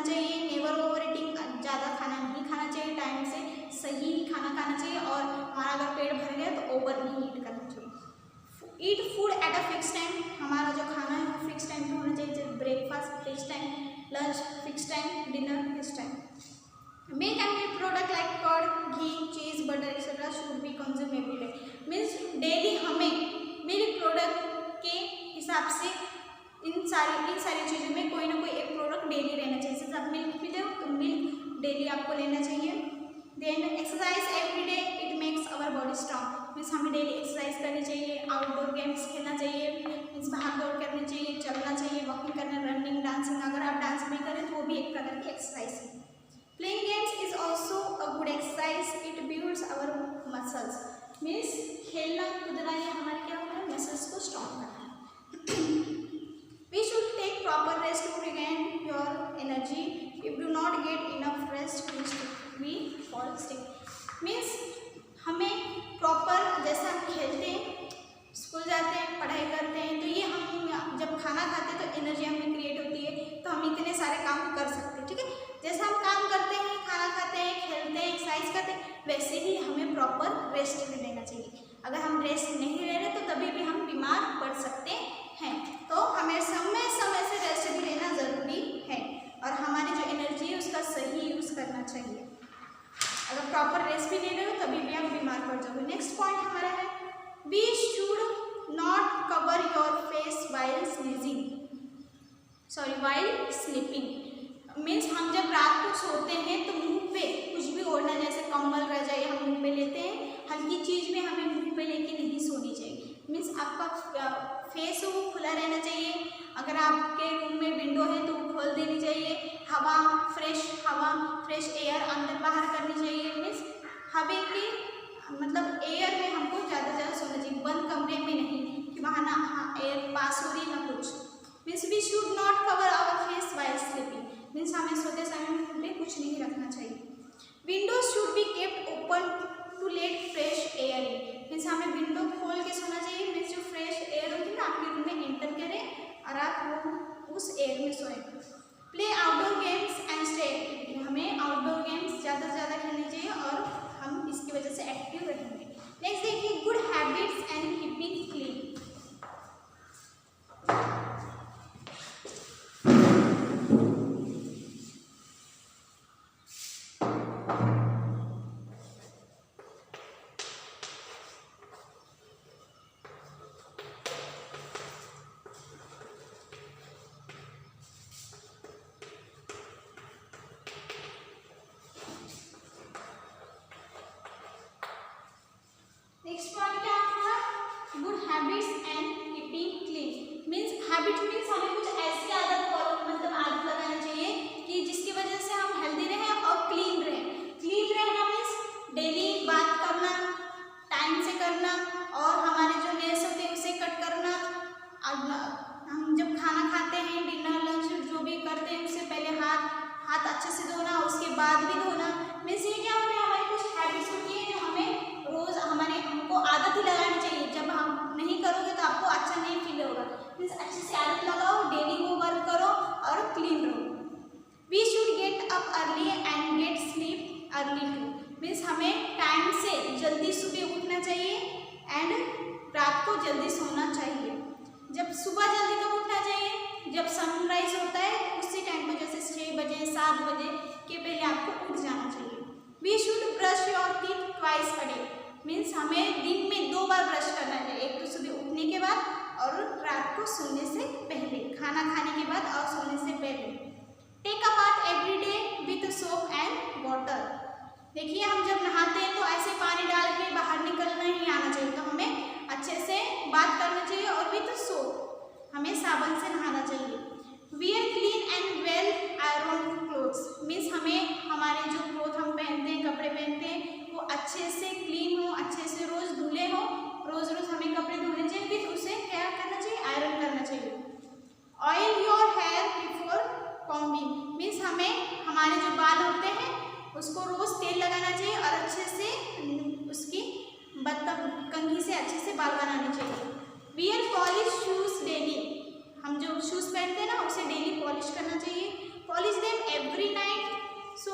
चाहिए, never over eating, ज़्यादा खाना नहीं खाना चाहिए, टाइम से सही खाना खाना चाहिए, और हमारा अगर पेट भर गया तो ओवर नहीं ईट करना चाहिए। Eat food at a fix time, हमारा जो खाना है वो फिक्स टाइम पे होना चाहिए, जैसे breakfast fix time, lunch fix time, dinner fix time. Milk and milk product like curd, ghee, cheese, butter etcetera should be consume every day. Means daily हमें मिल्क प्रोडक्ट के हिसाब से इन सारी चीज़ों में कोई ना कोई एक प्रोडक्ट डेली रहना चाहिए। जैसे आप मिल्क पीते हो तो मिल्क डेली आपको लेना चाहिए। Then exercise every day, it makes our body strong. Means हमें डेली एक्सरसाइज करनी चाहिए, आउटडोर गेम्स खेलना चाहिए, मीन्स भाग दौड़ करनी चाहिए, चलना चाहिए, वॉकिंग करना, रनिंग, डांसिंग। अगर आप डांस नहीं करें तो वो भी एक प्रकार की एक्सरसाइज है। Playing games is also a good exercise, it builds our muscles. Means खेलना कूदना ये हमारे क्या होता है, मसल्स को स्ट्रॉन्ग करता है। We should take proper rest to regain your energy. If do not get enough rest, we fall sick. Means हमें प्रॉपर, जैसे हम खेलते हैं, स्कूल जाते हैं, पढ़ाई करते हैं, तो ये हम जब खाना खाते हैं तो एनर्जी हमें क्रिएट होती है, तो हम इतने सारे काम कर सकते हैं। ठीक है, जैसे हम काम करते हैं, खाना खाते हैं, खेलते हैं, एक्सरसाइज करते हैं, वैसे ही हमें प्रॉपर रेस्ट भी लेना चाहिए। अगर हम रेस्ट नहीं ले रहे तो तभी भी हम बीमार पड़ सकते हैं, तो हमें समय समय से रेस्ट भी लेना ज़रूरी है, और हमारी जो एनर्जी है उसका सही यूज़ करना चाहिए। अगर प्रॉपर रेस्ट भी ले रहे हो तभी भी आप बीमार पड़ जाओगे। नेक्स्ट पॉइंट हमारा है, we should not cover your face while sleeping. Means हम जब रात को सोते हैं तो मुंह पे कुछ भी ओढ़ना, जैसे कंबल रजाई हम मुंह पे लेते हैं, हल्की चीज़ में हमें मुंह पे लेके नहीं सोनी चाहिए। मीन्स आपका फेस वो खुला रहना चाहिए। अगर आपके रूम में विंडो है तो वो खोल देनी चाहिए। हवा, फ्रेश एयर अंदर बाहर करनी चाहिए। मीन्स हवा की मतलब एयर में हमको ज़्यादा से ज़्यादा सोना चाहिए, बंद कमरे में नहीं कि वहाँ ना एयर पास हो रही ना कुछ। Means we should not cover our face while sleeping. Means हमें सोते समय मुंह पे कुछ नहीं रखना चाहिए। Windows should be kept open to let fresh air in. Means हमें विंडो खोल के सोना चाहिए। मीन्स जो फ्रेश एयर होती है ना आपके रूम में एंटर करे और आप वो उस एयर में सोएं। Play outdoor games and stay active. हमें आउटडोर गेम्स ज़्यादा से ज़्यादा खेलनी चाहिए और हम इसकी वजह से एक्टिव रहेंगे। नेक्स्ट देखिए, good habits and keeping clean. Next point क्या होगा, good habits and keeping clean. Means habit means हमें कुछ ऐसी आदत आदत लगाना चाहिए कि जिसकी वजह से हम हेल्दी रहें और क्लीन रहें। क्लीन रहना मीन्स डेली बात करना, टाइम से करना, और हमारे जो नेल्स होते हैं उसे कट करना। हम जब खाना खाते हैं, डिनर लंच जो भी करते हैं, उससे पहले हाथ अच्छे से धोना, उसके बाद भी धोना। मीन्स ये क्या होता है, हमारी कुछ हैबिट्स होती है जो हमें रोज़ हमको आदत ही लगानी चाहिए। जब हम नहीं करोगे तो आपको अच्छा नहीं फील होगा। मीन्स अच्छे से आदत लगाओ, डेली वो वर्क करो और क्लीन रहो। We should get up early and get sleep early too. Means हमें टाइम से जल्दी सुबह उठना चाहिए एंड रात को जल्दी सोना चाहिए। जब सुबह जल्दी कब उठना चाहिए, जब सनराइज होता है उसी टाइम पर, जैसे 6 बजे 7 बजे के पहले आपको उठ जाना चाहिए। We should brush your teeth twice a day. Means हमें दिन में 2 बार ब्रश करना है, एक तो सुबह उठने के बाद और रात को सोने से पहले, खाना खाने के बाद और सोने से पहले। Take a bath every day with soap and water. देखिए, हम जब नहाते हैं तो ऐसे पानी डाल के बाहर निकलना ही आना चाहिए, तो हमें अच्छे से बात करना चाहिए और विथ सोप, हमें साबुन से नहाना चाहिए। Wear clean and well iron clothes. Means हमें हमारे जो क्लोथ हम पहनते हैं, कपड़े पहनते हैं, वो अच्छे से क्लीन हो, अच्छे से रोज़ धुले हो। रोज़ हमें कपड़े धोने चाहिए, फिर उसे क्या करना चाहिए, आयरन करना चाहिए। Oil your hair before combing. Means हमें हमारे जो बाल होते हैं उसको रोज़ तेल लगाना चाहिए और अच्छे से उसकी कंघी से अच्छे से बाल बनाने चाहिए। Wear polish shoes daily. हम जो शूज़ पहनते हैं ना उसे डेली पॉलिश करना चाहिए। Polish them every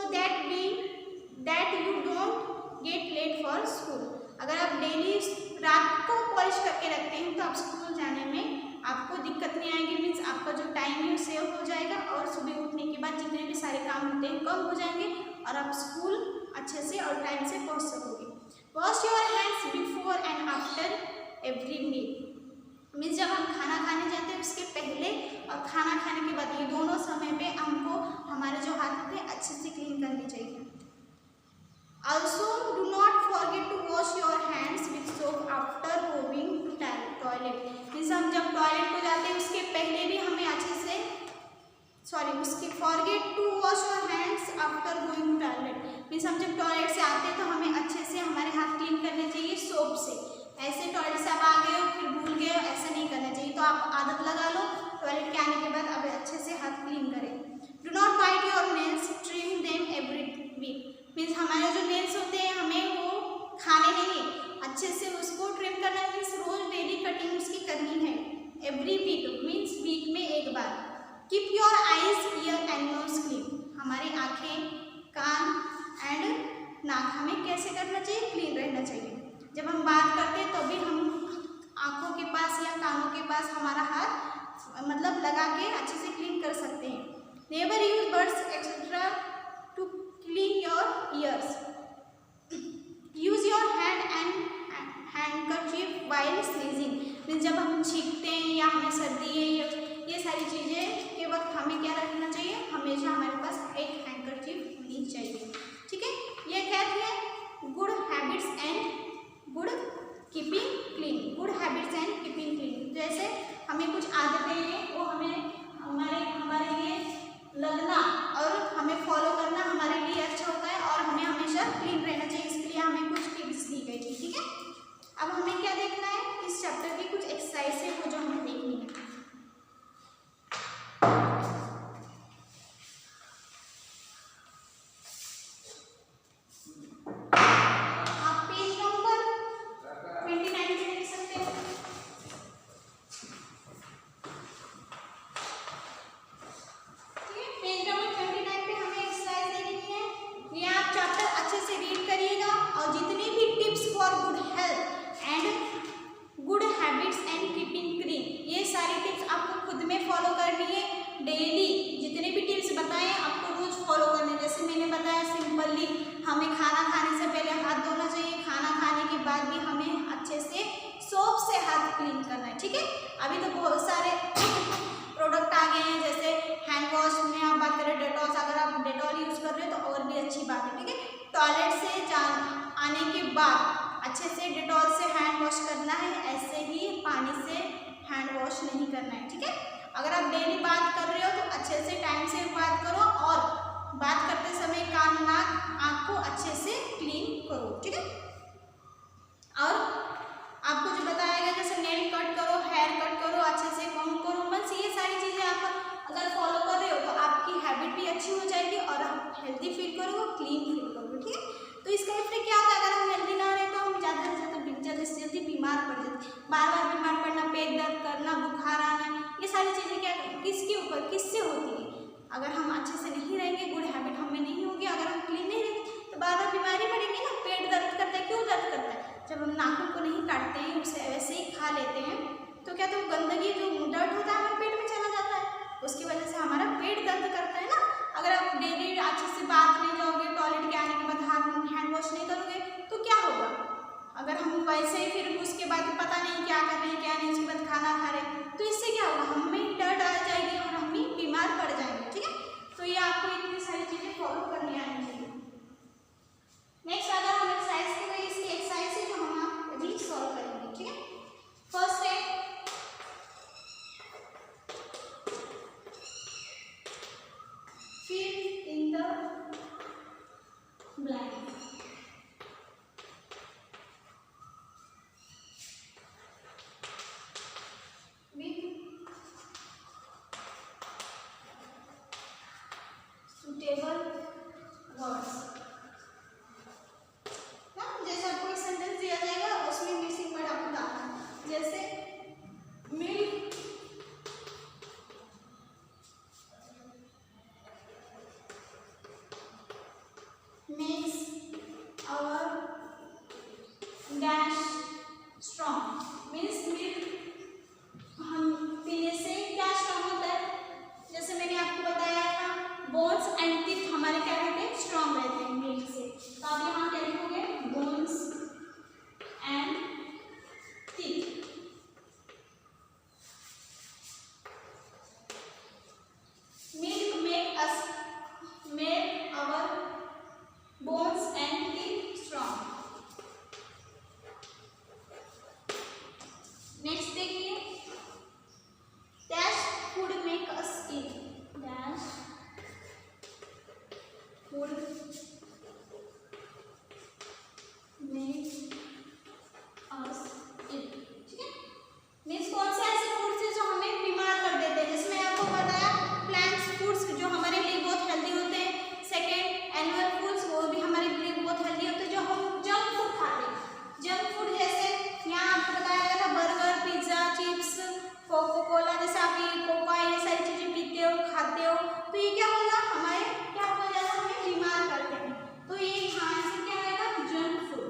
so that you don't get late for school. अगर आप डेली रात को पॉलिश करके रखते हैं तो आप स्कूल जाने में आपको दिक्कत नहीं आएगी, मीन्स आपका जो टाइम है वो सेव हो जाएगा और सुबह उठने के बाद जितने भी सारे काम होते हैं कम हो जाएंगे और आप स्कूल अच्छे से और टाइम से पहुंच सकोगे। Wash your hands before and after every meal, means जब हम खाना खाने जाते हैं उसके पहले और खाना खाने के बाद, ये दोनों समय पे हमको हमारे जो हाथ होते हैं अच्छे से क्लीन करने चाहिए। Also do not forget to wash your hands with soap after going to toilet, means हम जब टॉयलेट को जाते हैं उसके पहले भी हमें अच्छे से forget to wash your hands after going to toilet, means हम जब टॉयलेट से आते हैं तो हमें अच्छे से हमारे हाथ क्लीन करने चाहिए सोप से। ऐसे टॉयलेट से आप आ गए हो फिर भूल गए हो, ऐसा नहीं करना चाहिए। तो आप आदत लगा लो, टॉयलेट के आने के बाद अब अच्छे से हाथ क्लीन करें। Do not bite your nails, trim them every week, means हमारे जो नेल्स होते हैं हमें वो खाने नहीं, अच्छे से उसको ट्रिम करना, मीन्स रोज डेली कटिंग उसकी करनी है। एवरी वीक मीन्स वीक में एक बार। Keep your eyes, ear and nose clean, हमारी आँखें, कान एंड नाक हमें कैसे करना चाहिए, क्लीन रहना चाहिए। जब हम बात करते हैं तो भी हम आँखों के पास या कानों के पास हमारा हाथ मतलब लगा के अच्छे से क्लीन कर सकते हैं। Never use birds etcetera to clean your ears, use your hand and handkerchief while sneezing, means जब हम छींकते हैं या हमें सर्दी है ये सारी चीज़ें के वक्त हमें क्या रखना चाहिए, हमेशा हमारे पास एक हैंडकरचीफ होनी चाहिए। ठीक है, ये क्या है good habits and good keeping clean, good habits and keeping clean. जैसे हमें कुछ आदतें हैं वो हमें हमारे लिए लगना और हमें फॉलो करना हमारे लिए अच्छा होता है और हमें हमेशा क्लीन रहना चाहिए, इसके लिए हमें कुछ टिप्स दी गई थी। ठीक है, अब हमें क्या देखना है, इस चैप्टर की कुछ एक्सरसाइज है वो जो हमें देखनी है। आप पेज नंबर 29 से देख सकते हो। पेज नंबर 29 पे हमें एक्सरसाइज देखनी है। ये आप चैप्टर अच्छे से रीड करिएगा और जितने भी tips for good health and good habits and keeping clean, ये सारी टिप्स आपको खुद में फॉलो करनी है। डेली जितने भी टिप्स बताएं आपको रोज फॉलो करने, जैसे मैंने बताया सिंपली हमें खाना खाने से पहले हाथ धोना चाहिए, खाना खाने के बाद भी हमें अच्छे से सोप से हाथ क्लीन करना है। ठीक है, अभी तो बहुत सारे प्रोडक्ट आ गए हैं, जैसे हैंड वॉश में आप बात करें डेटॉल, अगर आप डेटॉल यूज़ कर रहे हो तो और भी अच्छी बात है। ठीक है, टॉयलेट से आने के बाद अच्छे से डेटॉल से हैंड वॉश करना है, ऐसे ही पानी से हैंड वॉश नहीं करना है। ठीक है, अगर आप डेली बात कर रहे हो तो अच्छे से टाइम से बात करो और बात करते समय कान नाक आँख को अच्छे से क्लीन करो। ठीक है, और आपको जो बताया गया जैसे नेल कट करो, हेयर कट करो, अच्छे से कॉम्ब करो, बस ये सारी चीज़ें आप अगर फॉलो कर रहे हो तो आपकी हैबिट भी अच्छी हो जाएगी और आप हेल्दी फील करोगे, क्लीन फील करोगे। ठीक है, तो इसका इफेक्ट क्या होता है, अगर हम हेल्दी ना रहे तो हम ज़्यादा से ज़्यादा जल्दी से जल्दी बीमार पड़ जाते हैं, बार बार बीमार पड़ना, पेट दर्द करना, बुखार आना, ये सारी चीज़ें क्या किसके ऊपर किससे होती है, अगर हम अच्छे से नहीं रहेंगे, गुड हैबिट हमें नहीं होगी, अगर हम क्लीन नहीं रहेंगे तो बार बार बीमारी पड़ेगी ना। पेट दर्द करता है, क्यों दर्द करता है, जब हम नाखून को नहीं काटते हैं उसे वैसे ही खा लेते हैं तो क्या तो गंदगी जो डर्ट होता है हमारे पेट में चला जाता है, उसकी वजह से हमारा पेट दर्द करता है ना। अगर आप डेली अच्छे से बात नहीं जाओगे, टॉयलेट के आने के बाद हैंड वॉश नहीं करोगे तो क्या होगा, अगर हम वैसे ही फिर उसके बाद पता नहीं क्या कर रहे हैं क्या नहीं, उसके बाद खाना खा रहे हैं तो इससे क्या होगा, हमें डर्ट आ जाएगी और हम भी बीमार पड़ जाएंगे। ठीक है, तो ये आपको इतनी सारी चीज़ें फॉलो करनी आनी चाहिए। नेक्स्ट अगर हम एक्सरसाइज की गई, इसकी एक्सरसाइज है जो हम अभी सॉल्व करेंगे। ठीक है, फर्स्ट है fill in the blank। Chips, Coca Cola, जैसे आप ये कोका ये सारी चीजें पीते हो खाते हो तो ये क्या होगा हमारे क्या हो जाएगा, हमें बीमार करते हैं। तो ये यहाँ से क्या आएगा जंक फूड।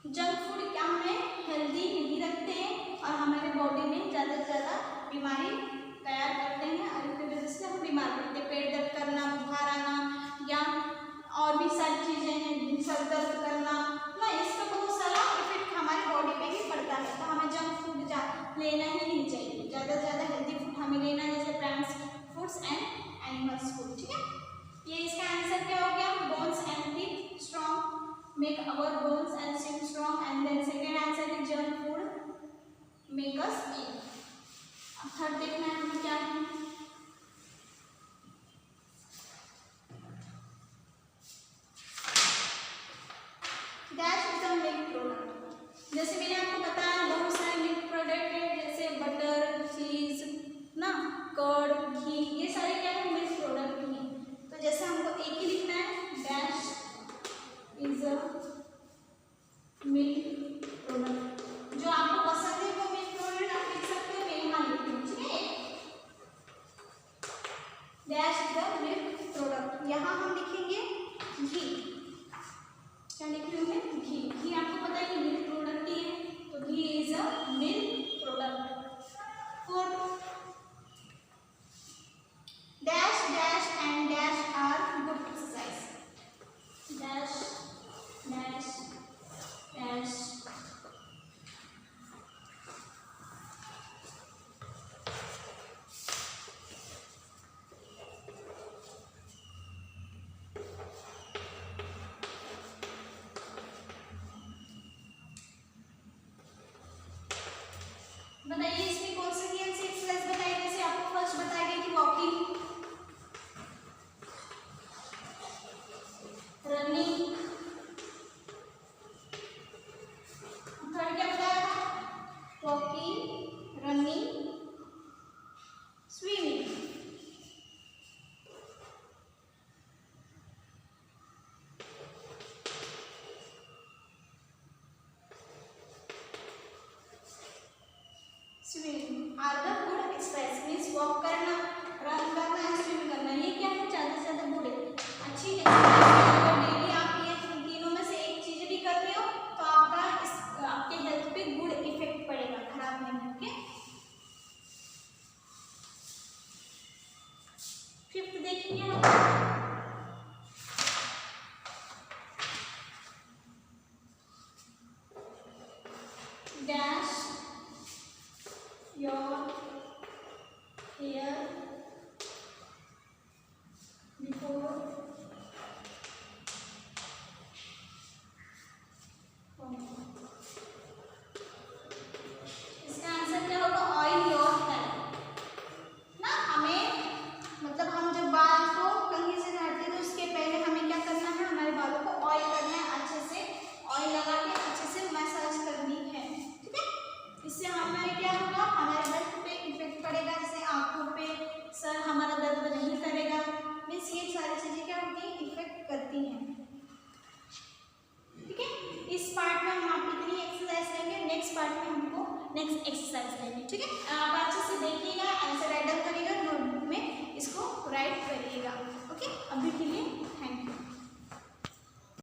जंक फूड क्या हमें हेल्दी नहीं रखते हैं और हमारे बॉडी में ज़्यादा से ज़्यादा बीमारी तैयार करते हैं और इसकी वजह से हम बीमार पड़ते हैं। पेट दर्द करना, बुखार आना या और भी सारी चीज़ें हैं, सर दर्द करना ना, इसका बहुत सारा इफेक्ट हमारी बॉडी पे भी पड़ता है। तो हमें जंक फूड लेना ही नहीं चाहिए, ज़्यादा से ज़्यादा हेल्दी फूड हमें लेना है, जैसे plants foods and animals food. ठीक है, ये इसका आंसर क्या हो गया, bones and teeth strong, make our bones and skin strong, and then second answer is junk food make us ill। अब थर्ड देखना है हमें क्या है, dash is a milk product. जैसे मैंने आपको बताया बहुत सारे मिल्क प्रोडक्ट है, जैसे बटर, चीज ना, कर्ड, घी, ये सारे क्या है मिल्क प्रोडक्ट हैं। तो जैसे हमको एक ही लिखना है, dash is a milk product. जो आपको पसंद है वो मिल्क प्रोडक्ट आप लिख सकते हो, मैं यहाँ लिखती हूँ। ठीक है, dash is a milk product. यहाँ हम लिखेंगे घी, क्या लिख रहे होंगे घी। घी आपको पता है कि मिल्क प्रोडक्ट ही है, तो ghee is a milk product. Fourth, dash dash and dash are good exercise. Dash dash dash बताइए इसमें कौन सी एक्सरसाइज बताई। जैसे आपको फर्स्ट बताई गई थी वॉकिंग, रनिंग, थर्ड क्या बताया था, walking, running, swimming. Swimming are the good exercise, means walk करना, रन करना एंड स्विम करना, ये क्या है ज़्यादा से ज़्यादा गुड अच्छी एक्सरसाइज। अगर डेली आप ये तीनों में से एक चीज़ भी करते हो तो आपके हेल्थ पे गुड इफेक्ट पड़ेगा, खराब नहीं। ओके, फिफ्थ देखेंगे हम, डैश योर हेयर बिफोर इसका आंसर क्या होगा, ऑयल योर हेयर ना। हमें मतलब हम जब बाल को कंघी से काटते हैं तो उसके पहले हमें क्या करना है, हमारे बालों को ऑयल करना है, अच्छे से ऑयल लगा के अच्छे से मसाज करनी है। ठीक है, इससे हमारे क्या होगा, हमारे हेल्थ पे इफेक्ट पड़ेगा, जैसे आंखों पे, सर हमारा दर्द नहीं करेगा। मीन्स ये सारी चीज़ें क्या होती हैं, इफेक्ट करती हैं। ठीक है, इस पार्ट में हम आप इतनी एक्सरसाइज लेंगे, नेक्स्ट पार्ट में हमको नेक्स्ट एक्सरसाइज लेंगे। ठीक है, आप अच्छे से देखिएगा, आंसर राइट डाउन करिएगा, नोटबुक में इसको राइट करिएगा। ओके, अभी के लिए